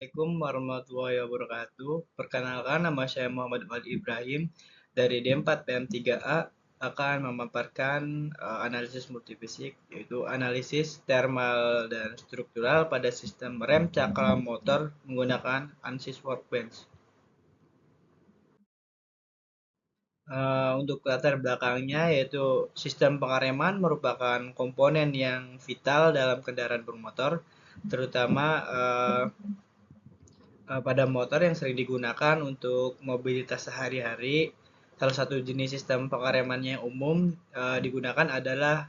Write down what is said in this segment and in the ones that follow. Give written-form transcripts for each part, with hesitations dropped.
Assalamualaikum warahmatullahi wabarakatuh. Perkenalkan, nama saya Muhammad Wali Ibrahim dari D4PM3A akan memaparkan analisis multifisik, yaitu analisis thermal dan struktural pada sistem rem cakram motor menggunakan ANSYS Workbench. Untuk latar belakangnya, yaitu sistem pengereman merupakan komponen yang vital dalam kendaraan bermotor, terutama pada motor yang sering digunakan untuk mobilitas sehari-hari. Salah satu jenis sistem pengereman yang umum digunakan adalah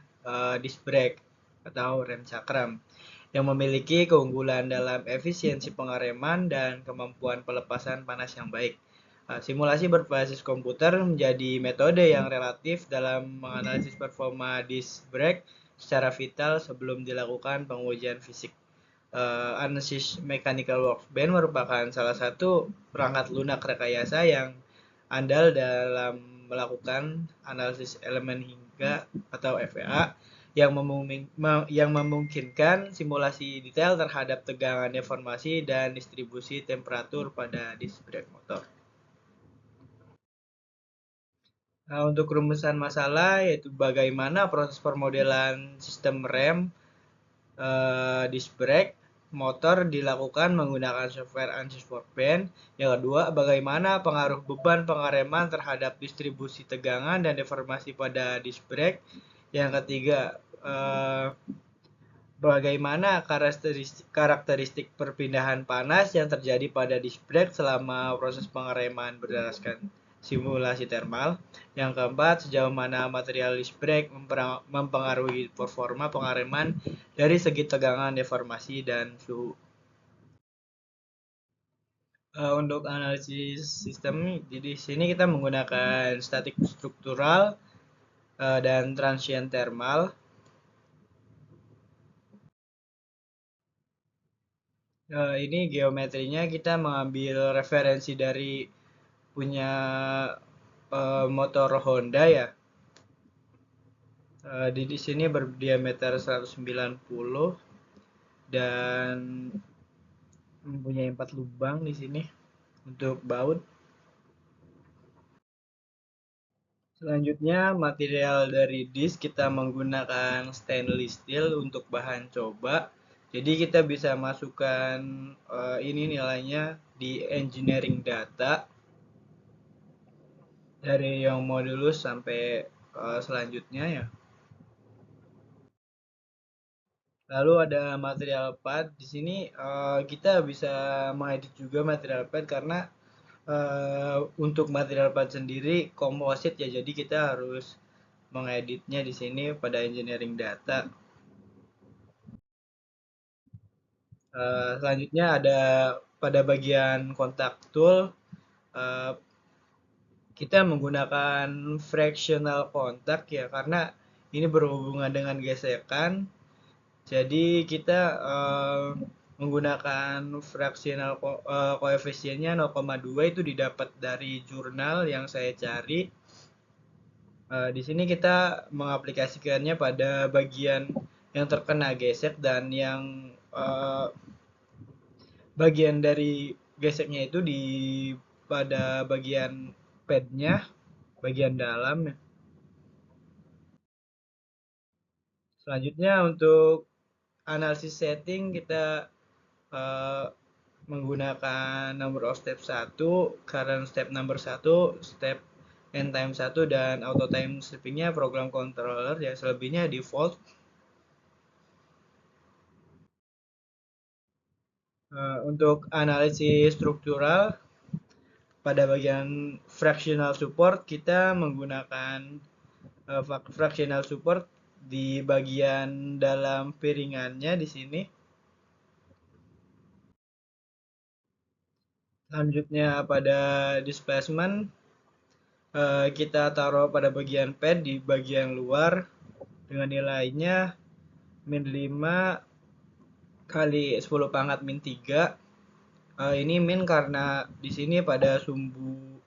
disc brake atau rem cakram yang memiliki keunggulan dalam efisiensi pengereman dan kemampuan pelepasan panas yang baik. Simulasi berbasis komputer menjadi metode yang relatif dalam menganalisis performa disc brake secara vital sebelum dilakukan pengujian fisik. ANSYS Mechanical Workbench merupakan salah satu perangkat lunak rekayasa yang andal dalam melakukan analisis elemen hingga atau FEA yang memungkinkan simulasi detail terhadap tegangan deformasi dan distribusi temperatur pada disc brake motor. Nah, untuk rumusan masalah yaitu bagaimana proses permodelan sistem rem disc brake motor dilakukan menggunakan software ANSYS Workbench. Yang kedua, bagaimana pengaruh beban pengereman terhadap distribusi tegangan dan deformasi pada disc brake. Yang ketiga, bagaimana karakteristik perpindahan panas yang terjadi pada disc brake selama proses pengereman berdasarkan simulasi thermal. Yang keempat, sejauh mana material disc brake mempengaruhi performa pengereman dari segi tegangan, deformasi, dan suhu. Untuk analisis sistem, di sini kita menggunakan statik struktural dan transient thermal. Ini geometrinya kita mengambil referensi dari punya motor Honda ya. Di sini berdiameter 190 dan mempunyai 4 lubang di sini untuk baut. Selanjutnya, material dari disk kita menggunakan stainless steel untuk bahan coba. Jadi kita bisa masukkan ini nilainya di engineering data dari yang modulus sampai selanjutnya ya. Lalu ada material pad. Di sini kita bisa mengedit juga material pad karena untuk material pad sendiri komposit ya. Jadi kita harus mengeditnya di sini pada engineering data. Selanjutnya ada pada bagian kontak tool kita menggunakan fractional kontak ya karena ini berhubungan dengan gesekan. Jadi kita menggunakan fractional koefisiennya 0,2 itu didapat dari jurnal yang saya cari. Di sini kita mengaplikasikannya pada bagian yang terkena gesek dan yang bagian dari geseknya itu di pada bagian padnya, bagian dalam. Selanjutnya untuk analisis setting kita uh, menggunakan number of step 1, current step number 1, step end time 1 dan auto time strippingnya program controller ya, selebihnya default. Untuk analisis struktural pada bagian fractional support kita menggunakan fractional support di bagian dalam piringannya di sini. Selanjutnya pada displacement kita taruh pada bagian pad di bagian luar dengan nilainya min 5 kali 10 pangkat min 3. Ini min karena di sini pada sumbu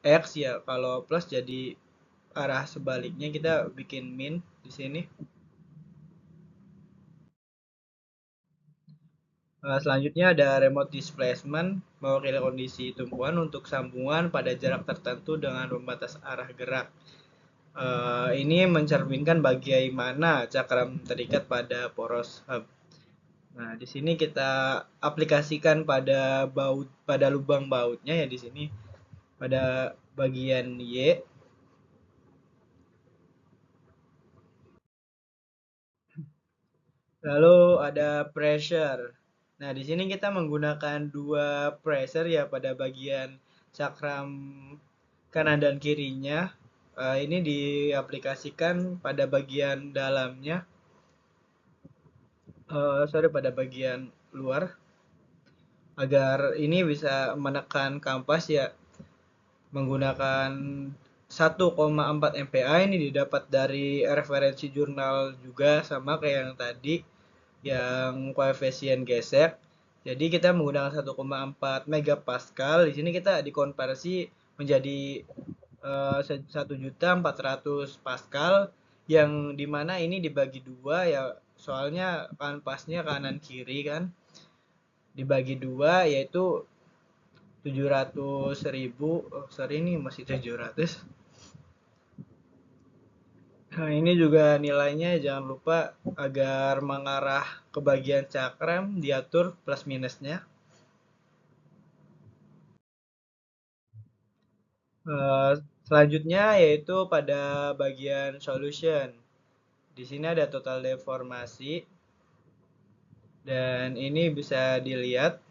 X ya, kalau plus jadi arah sebaliknya kita bikin min di sini. Selanjutnya ada remote displacement, mewakili kondisi tumpuan untuk sambungan pada jarak tertentu dengan membatas arah gerak. Ini mencerminkan bagaimana cakram terikat pada poros hub. Nah, di sini kita aplikasikan pada pada lubang bautnya ya di sini pada bagian Y. Lalu ada pressure. Nah, di sini kita menggunakan dua pressure ya pada bagian cakram kanan dan kirinya. Ini diaplikasikan pada bagian dalamnya, sorry pada bagian luar agar ini bisa menekan kampas ya menggunakan 1,4 MPa. Ini didapat dari referensi jurnal juga sama kayak yang tadi yang koefisien gesek. Jadi kita menggunakan 1,4 megapascal. Di sini kita dikonversi menjadi 1.400.000 Pascal yang dimana ini dibagi dua ya soalnya kanvasnya kanan kiri kan dibagi dua yaitu 700.000. Oh, sorry ini masih 700. Nah, ini juga nilainya jangan lupa agar mengarah ke bagian cakram diatur plus minusnya. Eh, Selanjutnya yaitu pada bagian solution. Di sini ada total deformasi dan ini bisa dilihat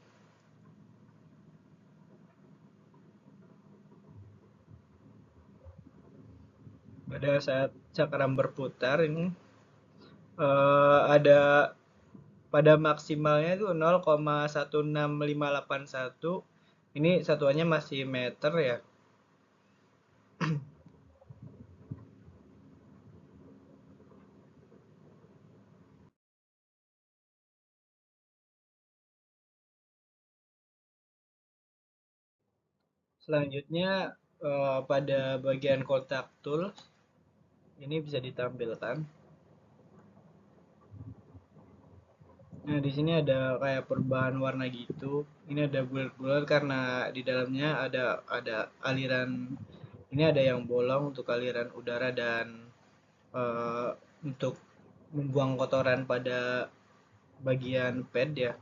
pada saat cakram berputar ini ada pada maksimalnya itu 0,16581. Ini satuannya masih meter ya. Selanjutnya pada bagian kontak tool ini bisa ditampilkan. Nah, di sini ada kayak perubahan warna gitu. Ini ada bulat-bulat karena di dalamnya ada aliran. Ini ada yang bolong untuk aliran udara dan eh, untuk membuang kotoran pada bagian pad ya.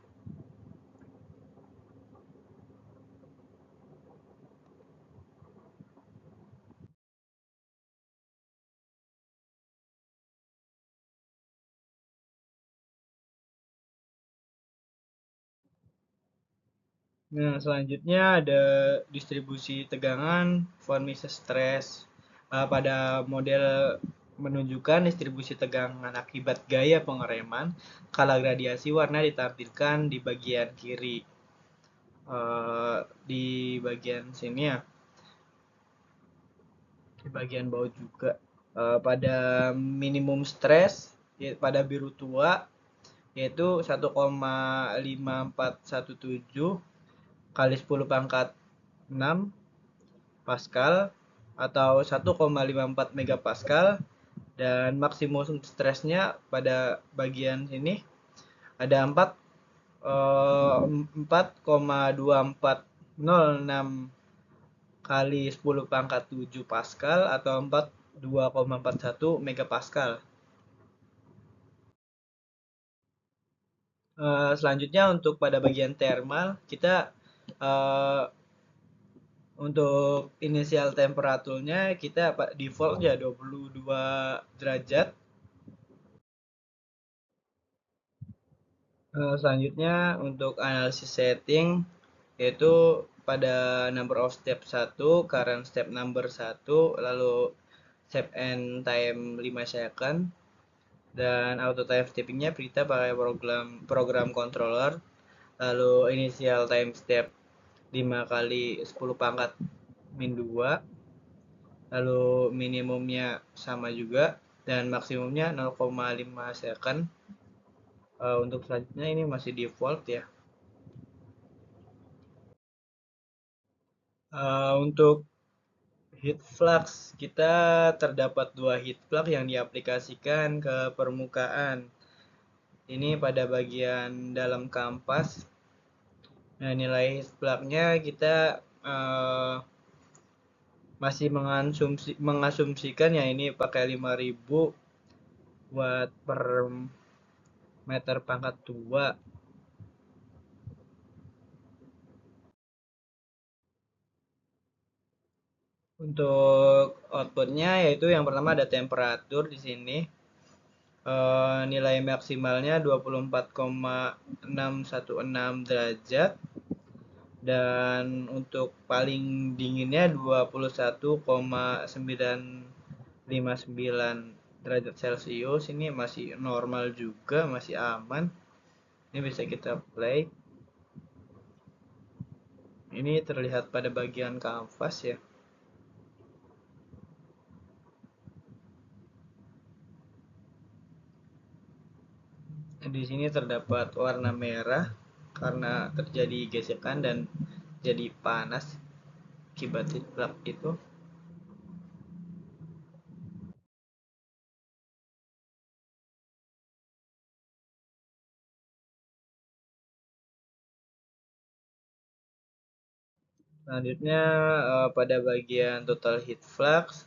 Nah, selanjutnya ada distribusi tegangan, von Mises stress. Pada model menunjukkan distribusi tegangan akibat gaya pengereman, skala gradiasi warna ditampilkan di bagian kiri. Di bagian sini ya, di bagian bawah juga. Pada minimum stress, ya, pada biru tua, yaitu 1,5417 kali 10 pangkat 6 Pascal atau 1,54 megapascal dan maksimum stresnya pada bagian sini ada 4,2406 kali 10 pangkat 7 Pascal atau 2,41 megapascal. Selanjutnya untuk pada bagian thermal kita uh, untuk inisial temperaturnya kita default ya 22 derajat. Selanjutnya untuk analisis setting yaitu pada number of step 1, current step number 1, lalu step and time 5 second dan auto time steppingnya kita pakai program controller, lalu initial time step 5 kali 10 pangkat min 2, lalu minimumnya sama juga dan maksimumnya 0,5 second. Untuk selanjutnya ini masih default ya. Untuk heat flux kita terdapat dua heat flux yang diaplikasikan ke permukaan. Ini pada bagian dalam kampas. Nah, nilai plaknya kita masih mengasumsikan ya ini pakai 5000 watt per meter pangkat 2. Untuk outputnya yaitu yang pertama ada temperatur di sini. Nilai maksimalnya 24,616 derajat dan untuk paling dinginnya 21,959 derajat Celcius. Ini masih normal juga, masih aman. Ini bisa kita play. Ini terlihat pada bagian kanvas ya. Di sini terdapat warna merah karena terjadi gesekan dan jadi panas akibat plak itu. Selanjutnya pada bagian total heat flux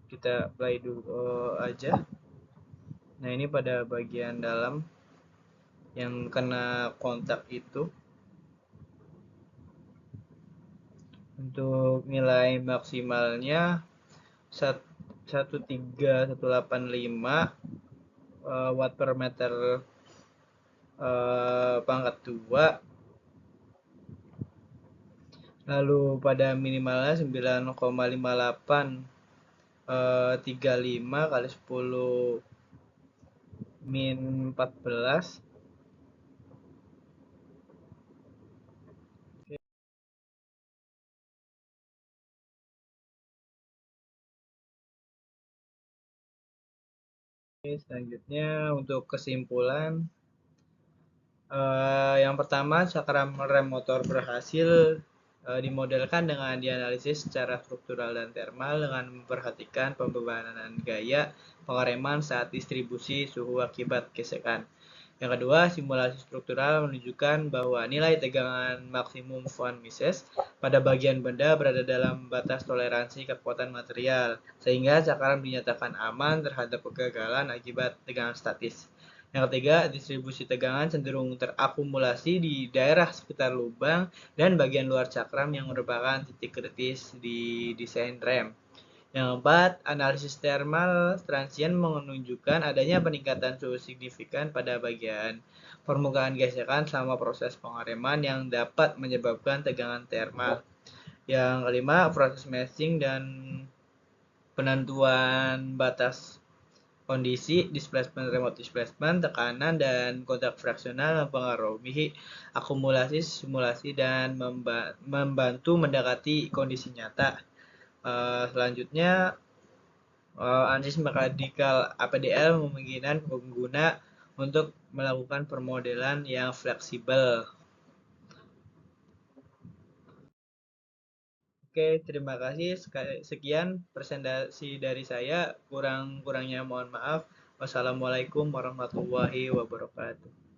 kita play dulu aja. Nah, ini pada bagian dalam yang kena kontak itu. Untuk nilai maksimalnya 13185 watt per meter pangkat 2. Lalu pada minimalnya 9,5835 kali 10 min 14. Selanjutnya untuk kesimpulan, yang pertama cakram rem motor berhasil dimodelkan dengan dianalisis secara struktural dan thermal dengan memperhatikan pembebanan gaya pengereman saat distribusi suhu akibat gesekan. Yang kedua, simulasi struktural menunjukkan bahwa nilai tegangan maksimum von Mises pada bagian benda berada dalam batas toleransi kekuatan material, sehingga cakram dinyatakan aman terhadap kegagalan akibat tegangan statis. Yang ketiga, distribusi tegangan cenderung terakumulasi di daerah sekitar lubang dan bagian luar cakram yang merupakan titik kritis di desain rem. Yang keempat, analisis thermal transient menunjukkan adanya peningkatan suhu signifikan pada bagian permukaan gesekan selama proses pengereman yang dapat menyebabkan tegangan thermal. Yang kelima, proses meshing dan penentuan batas kondisi displacement, remote displacement, tekanan, dan kontak fraksional mempengaruhi akumulasi, simulasi, dan membantu mendekati kondisi nyata. Selanjutnya, analisis mekanikal APDL memungkinkan pengguna untuk melakukan permodelan yang fleksibel. Oke, terima kasih. Sekian presentasi dari saya. Kurang-kurangnya mohon maaf. Wassalamualaikum warahmatullahi wabarakatuh.